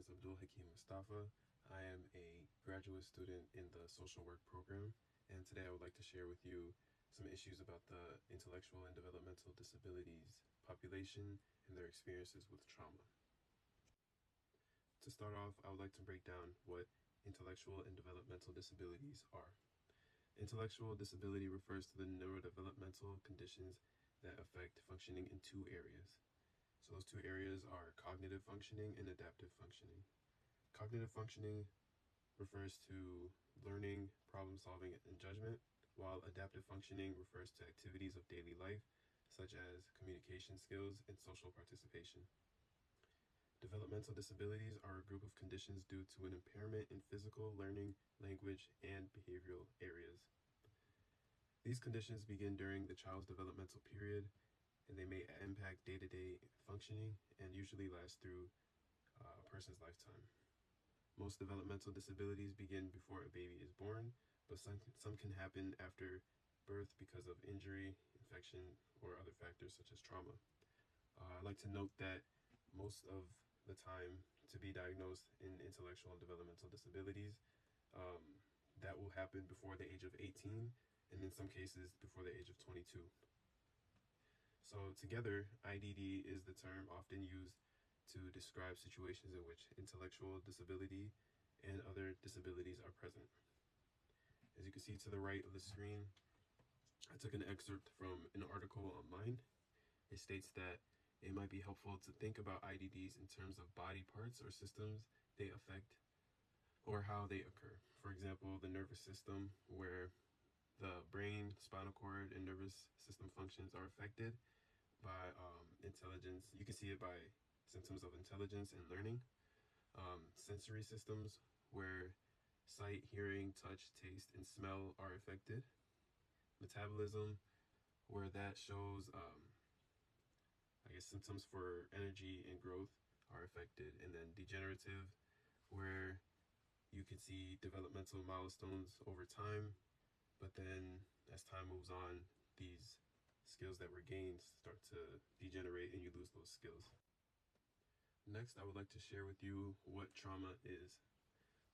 is Abdul Hakim Mustafa. I am a graduate student in the social work program, and today I would like to share with you some issues about the intellectual and developmental disabilities population and their experiences with trauma. To start off, I would like to break down what intellectual and developmental disabilities are. Intellectual disability refers to the neurodevelopmental conditions that affect functioning in two areas. So those two areas are cognitive functioning and adaptive functioning. Cognitive functioning refers to learning, problem solving, and judgment, while adaptive functioning refers to activities of daily life, such as communication skills and social participation. Developmental disabilities are a group of conditions due to an impairment in physical, learning, language, and behavioral areas. These conditions begin during the child's developmental period, and they may impact day-to-day functioning and usually last through a person's lifetime. Most developmental disabilities begin before a baby is born, but some can happen after birth because of injury, infection, or other factors such as trauma. I'd like to note that most of the time to be diagnosed in intellectual and developmental disabilities, that will happen before the age of 18, and in some cases before the age of 22. So together, IDD is the term often used to describe situations in which intellectual disability and other disabilities are present. As you can see to the right of the screen, I took an excerpt from an article online. It states that it might be helpful to think about IDDs in terms of body parts or systems they affect or how they occur. For example, the nervous system, where the brain, spinal cord, and nervous system functions are affected by intelligence. You can see it by symptoms of intelligence and learning. Sensory systems, where sight, hearing, touch, taste, and smell are affected. Metabolism, where that shows, symptoms for energy and growth are affected. And then degenerative, where you can see developmental milestones over time, but then as time moves on, these skills that were gained start to degenerate and you lose those skills. Next, I would like to share with you what trauma is.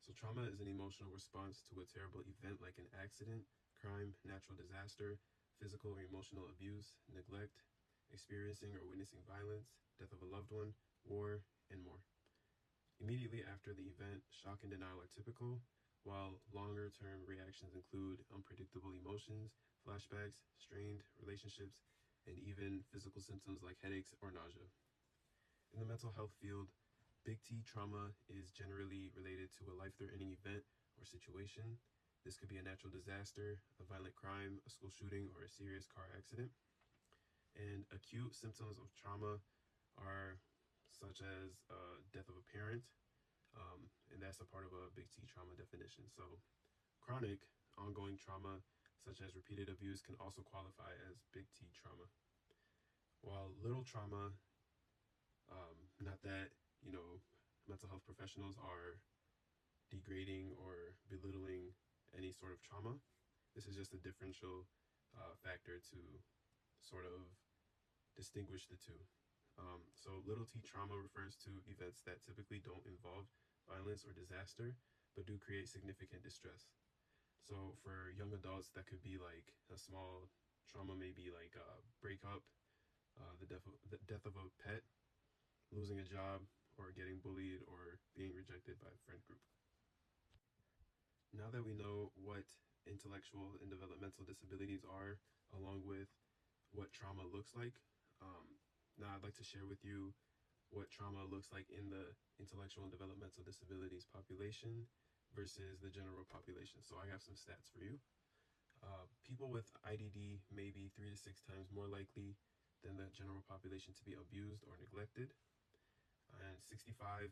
So trauma is an emotional response to a terrible event like an accident, crime, natural disaster, physical or emotional abuse, neglect, experiencing or witnessing violence, death of a loved one, war, and more. Immediately after the event, shock and denial are typical, while longer-term reactions include unpredictable emotions, flashbacks, strained relationships, and even physical symptoms like headaches or nausea. In the mental health field, big T trauma is generally related to a life-threatening event or situation. This could be a natural disaster, a violent crime, a school shooting, or a serious car accident. And acute symptoms of trauma are such as death of a parent, and that's a part of a big T trauma definition. So chronic, ongoing trauma, such as repeated abuse, can also qualify as big T trauma. While little trauma, not that, mental health professionals are degrading or belittling any sort of trauma. This is just a differential factor to sort of distinguish the two. So little T trauma refers to events that typically don't involve violence or disaster, but do create significant distress. So for young adults, that could be like a small trauma, maybe like a breakup, the death of a pet, losing a job, or getting bullied or being rejected by a friend group. Now that we know what intellectual and developmental disabilities are, along with what trauma looks like, now I'd like to share with you what trauma looks like in the intellectual and developmental disabilities population versus the general population. So I have some stats for you. People with IDD may be 3 to 6 times more likely than the general population to be abused or neglected. And 65%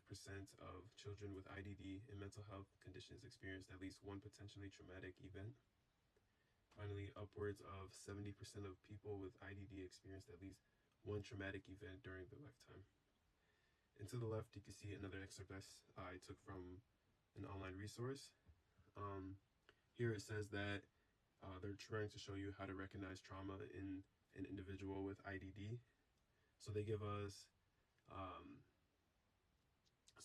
of children with IDD and mental health conditions experienced at least one potentially traumatic event. Finally, upwards of 70% of people with IDD experienced at least one traumatic event during their lifetime. And to the left, you can see another excerpt I took from an online resource. Here it says that they're trying to show you how to recognize trauma in an individual with IDD. So they give us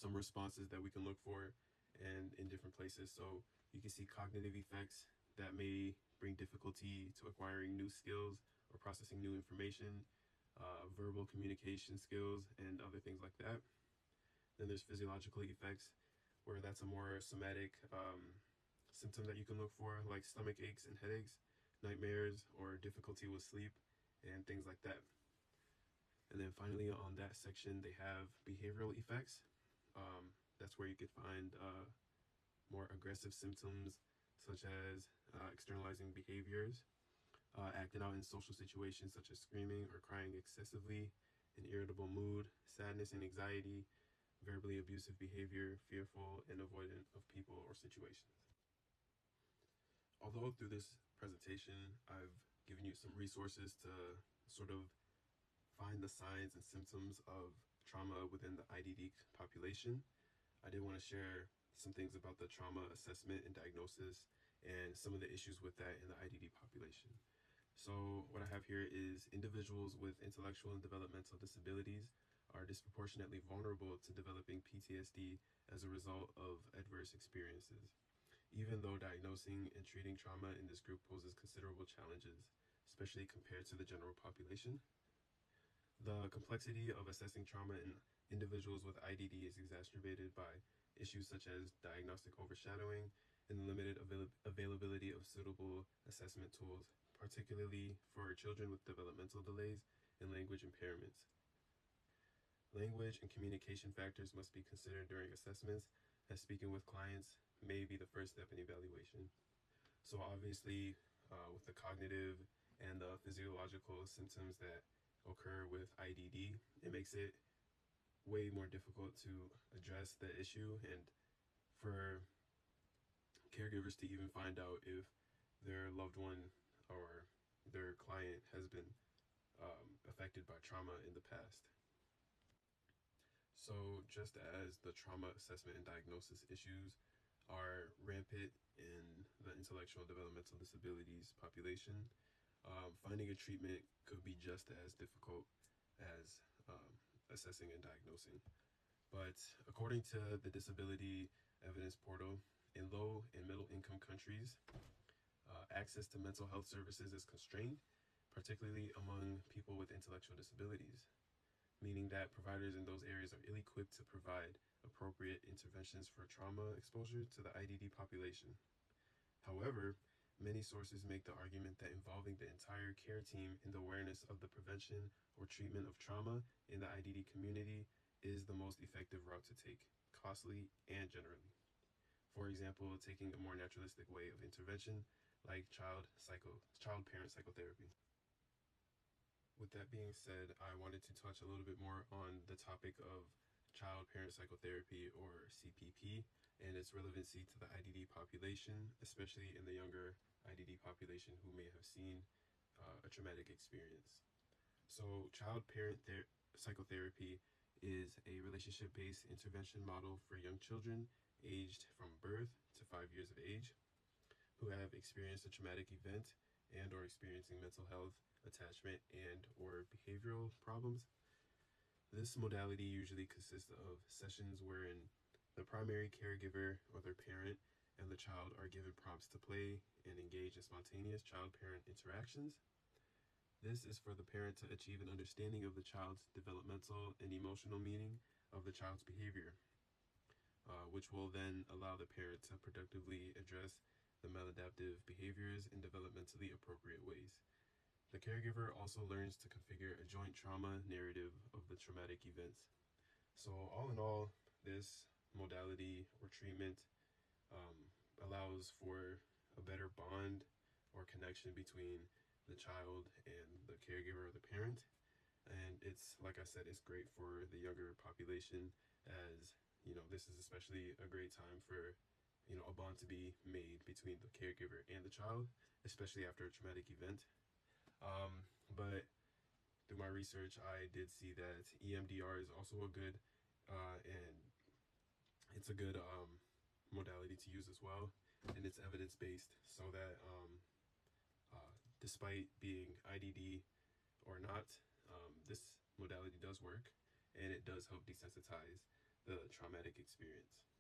some responses that we can look for and in different places. So you can see cognitive effects that may bring difficulty to acquiring new skills or processing new information, verbal communication skills, and other things like that. Then there's physiological effects, where that's a more somatic symptom that you can look for, like stomach aches and headaches, nightmares, or difficulty with sleep, and things like that. And then finally, on that section, they have behavioral effects. That's where you could find more aggressive symptoms, such as externalizing behaviors, acting out in social situations such as screaming or crying excessively, an irritable mood, sadness and anxiety, verbally abusive behavior, fearful and avoidant of people or situations. Although through this presentation, I've given you some resources to sort of find the signs and symptoms of trauma within the IDD population, I did want to share some things about the trauma assessment and diagnosis and some of the issues with that in the IDD population. So what I have here is individuals with intellectual and developmental disabilities are disproportionately vulnerable to developing PTSD as a result of adverse experiences, even though diagnosing and treating trauma in this group poses considerable challenges, especially compared to the general population. The complexity of assessing trauma in individuals with IDD is exacerbated by issues such as diagnostic overshadowing and the limited availability of suitable assessment tools, particularly for children with developmental delays and language impairments. Language and communication factors must be considered during assessments, as speaking with clients may be the first step in evaluation. So obviously, with the cognitive and the physiological symptoms that occur with IDD, it makes it way more difficult to address the issue and for caregivers to even find out if their loved one or their client has been affected by trauma in the past. So just as the trauma assessment and diagnosis issues are rampant in the intellectual and developmental disabilities population, finding a treatment could be just as difficult as assessing and diagnosing. But according to the Disability Evidence Portal, in low and middle income countries, access to mental health services is constrained, particularly among people with intellectual disabilities, meaning that providers in those areas are ill-equipped to provide appropriate interventions for trauma exposure to the IDD population. However, many sources make the argument that involving the entire care team in the awareness of the prevention or treatment of trauma in the IDD community is the most effective route to take, costly and generally. For example, taking a more naturalistic way of intervention like child-parent psychotherapy. With that being said, I wanted to touch a little bit more on the topic of child-parent psychotherapy, or CPP, and its relevancy to the IDD population, especially in the younger IDD population who may have seen a traumatic experience. So child-parent psychotherapy is a relationship-based intervention model for young children aged from birth to 5 years of age who have experienced a traumatic event and or experiencing mental health, attachment, and or behavioral problems. This modality usually consists of sessions wherein the primary caregiver or their parent and the child are given prompts to play and engage in spontaneous child-parent interactions. This is for the parent to achieve an understanding of the child's developmental and emotional meaning of the child's behavior, which will then allow the parent to productively address the maladaptive behaviors in developmentally appropriate ways. The caregiver also learns to configure a joint trauma narrative of the traumatic events. So all in all, this modality or treatment allows for a better bond or connection between the child and the caregiver or the parent. And it's, like I said, it's great for the younger population, as you know, this is especially a great time for a bond to be made between the caregiver and the child, especially after a traumatic event. But through my research, I did see that EMDR is also a good and it's a good modality to use as well, and it's evidence-based, so that despite being IDD or not, this modality does work, and it does help desensitize the trauma traumatic experience.